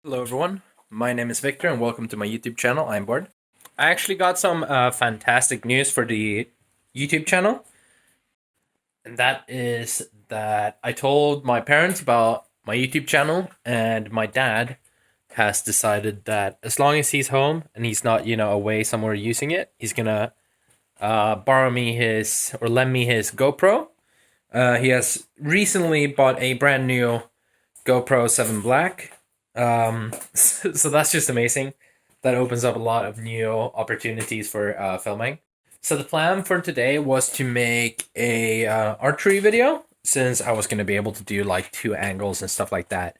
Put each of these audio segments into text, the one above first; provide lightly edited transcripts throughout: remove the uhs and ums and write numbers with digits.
Hello everyone, my name is Victor and welcome to my YouTube channel, I'm Bored. I actually got some fantastic news for the YouTube channel, and that is that I told my parents about my YouTube channel, and my dad has decided that as long as he's home and he's not, away somewhere using it, he's gonna borrow me his, or lend me his GoPro. He has recently bought a brand new GoPro 7 Black. So that's just amazing. That opens up a lot of new opportunities for filming. So the plan for today was to make a archery video, since I was going to be able to do like two angles and stuff like that.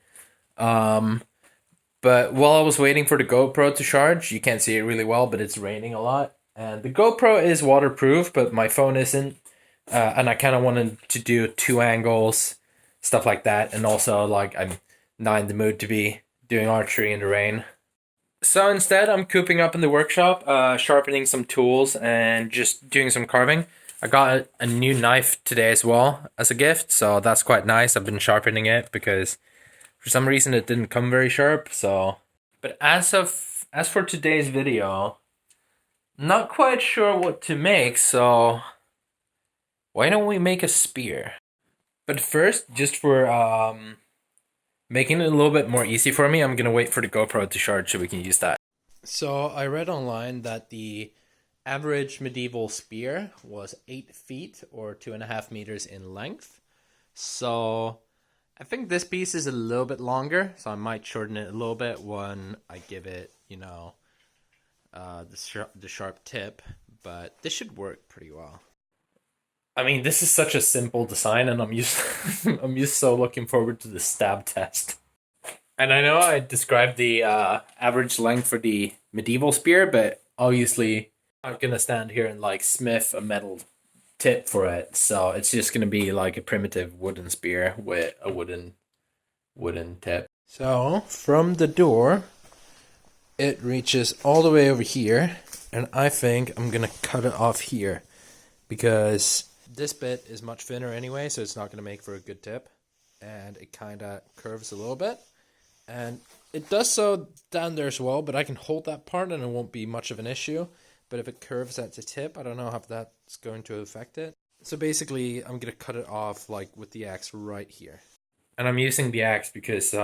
But while I was waiting for the GoPro to charge, you can't see it really well, but it's raining a lot. And the GoPro is waterproof, but my phone isn't. And I kind of wanted to do two angles, stuff like that. And also, like, I'm not in the mood to be doing archery in the rain. So instead, I'm cooping up in the workshop, sharpening some tools and just doing some carving. I got a new knife today as well as a gift, so that's quite nice. I've been sharpening it because for some reason it didn't come very sharp. But as for today's video, not quite sure what to make. So why don't we make a spear? But first, just for making it a little bit more easy for me, I'm going to wait for the GoPro to charge so we can use that. So I read online that the average medieval spear was 8 feet or 2.5 meters in length. So I think this piece is a little bit longer, so I might shorten it a little bit when I give it, the sharp tip, but this should work pretty well. I mean, this is such a simple design, and I'm used so looking forward to the stab test. And I know I described the average length for the medieval spear, but obviously I'm gonna stand here and like smith a metal tip for it, so it's just gonna be like a primitive wooden spear with a wooden tip. So from the door, it reaches all the way over here, and I think I'm gonna cut it off here because this bit is much thinner anyway, so it's not going to make for a good tip. And it kind of curves a little bit. And it does so down there as well, but I can hold that part and it won't be much of an issue. But if it curves at the tip, I don't know how that's going to affect it. So basically, I'm going to cut it off like with the axe right here. And I'm using the axe because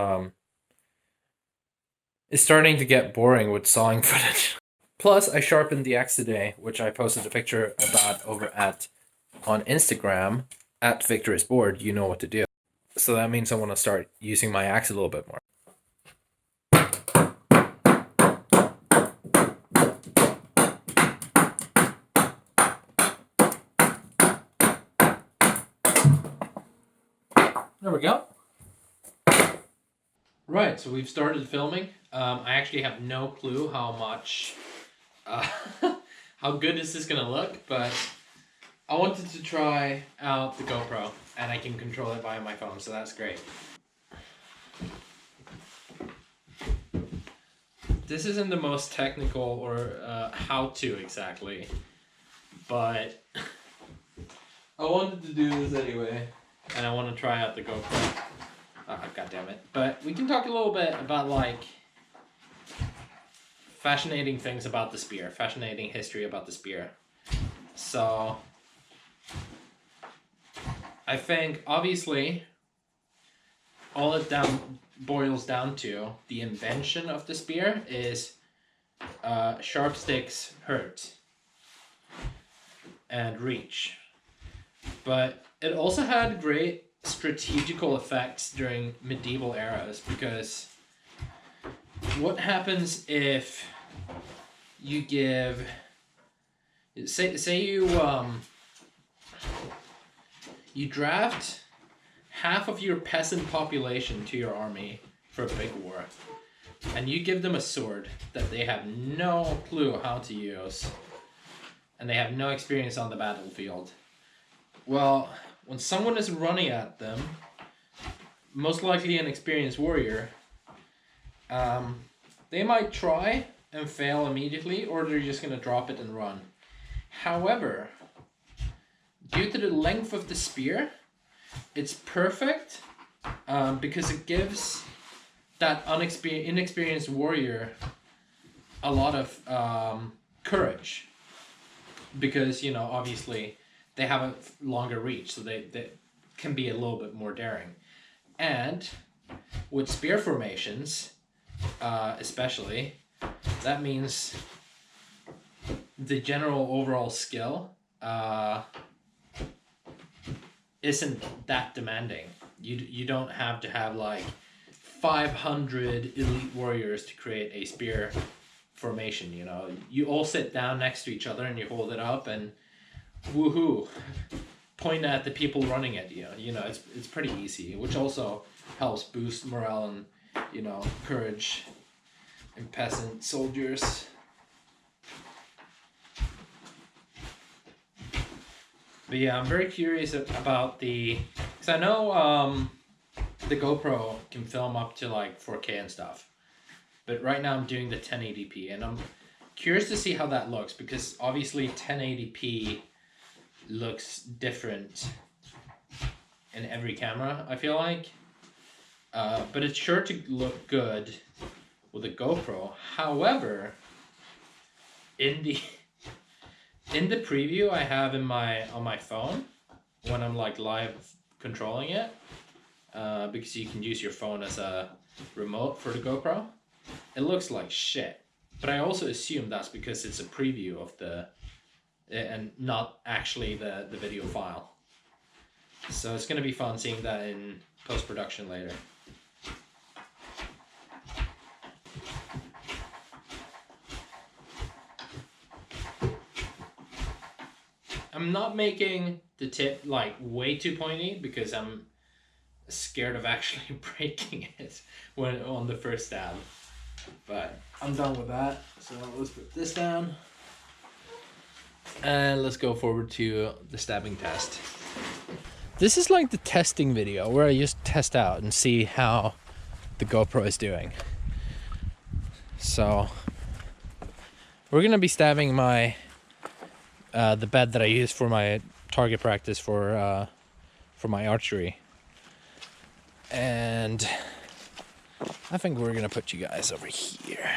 it's starting to get boring with sawing footage. Plus, I sharpened the axe today, which I posted a picture about over on Instagram at Victor is Bored. You know what to do. So that means I want to start using my axe a little bit more. There we go. Right, so we've started filming. I actually have no clue how much, how good is this gonna look, but I wanted to try out the GoPro, and I can control it via my phone, so that's great. This isn't the most technical or how-to exactly, but I wanted to do this anyway, and I want to try out the GoPro. God damn it. But we can talk a little bit about, like, fascinating things about the spear, fascinating history about the spear. So I think, obviously, all it boils down to, the invention of the spear, is sharp sticks hurt and reach. But it also had great strategical effects during medieval eras, because what happens if you give, say you draft half of your peasant population to your army for a big war, and you give them a sword that they have no clue how to use, and they have no experience on the battlefield. Well, when someone is running at them, most likely an experienced warrior, they might try and fail immediately, or they're just going to drop it and run. However, due to the length of the spear, it's perfect because it gives that inexperienced warrior a lot of courage, because you know obviously they have a longer reach, so they can be a little bit more daring. And with spear formations, especially, that means the general overall skill isn't that demanding. You don't have to have like 500 elite warriors to create a spear formation. You know, you all sit down next to each other and you hold it up and woohoo, point at the people running at you. You know, it's pretty easy, which also helps boost morale and, you know, courage in peasant soldiers. But yeah, I'm very curious about because I know the GoPro can film up to like 4K and stuff. But right now I'm doing the 1080p, and I'm curious to see how that looks, because obviously 1080p looks different in every camera, I feel like. But it's sure to look good with a GoPro. However, in the preview I have on my phone, when I'm like live controlling it, because you can use your phone as a remote for the GoPro, it looks like shit. But I also assume that's because it's a preview of and not actually the video file. So it's gonna be fun seeing that in post-production later. I'm not making the tip like way too pointy because I'm scared of actually breaking it when on the first stab. But I'm done with that. So let's put this down. And let's go forward to the stabbing test. This is like the testing video where I just test out and see how the GoPro is doing. So we're gonna be stabbing my the bed that I use for my target practice for my archery. And I think we're gonna put you guys over here.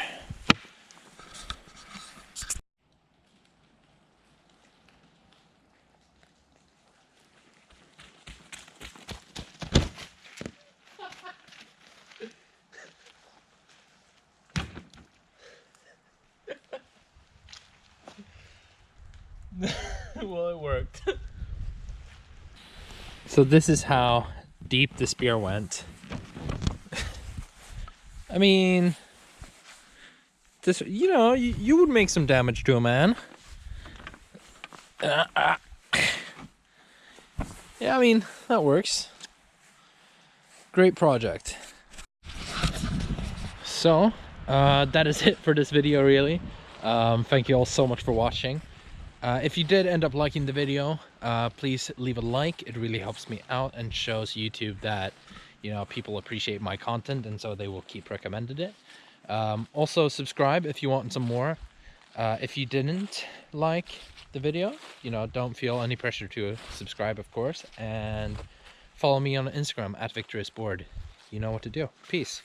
Well, it worked. So this is how deep the spear went. I mean, this, you know, you would make some damage to a man. Yeah, I mean, that works. Great project. So, that is it for this video, really. Thank you all so much for watching. If you did end up liking the video, please leave a like. It really helps me out and shows YouTube that, you know, people appreciate my content, and so they will keep recommending it. Also subscribe if you want some more. If you didn't like the video, you know, don't feel any pressure to subscribe, of course, and follow me on Instagram @VictoriousBoard. You know what to do. Peace.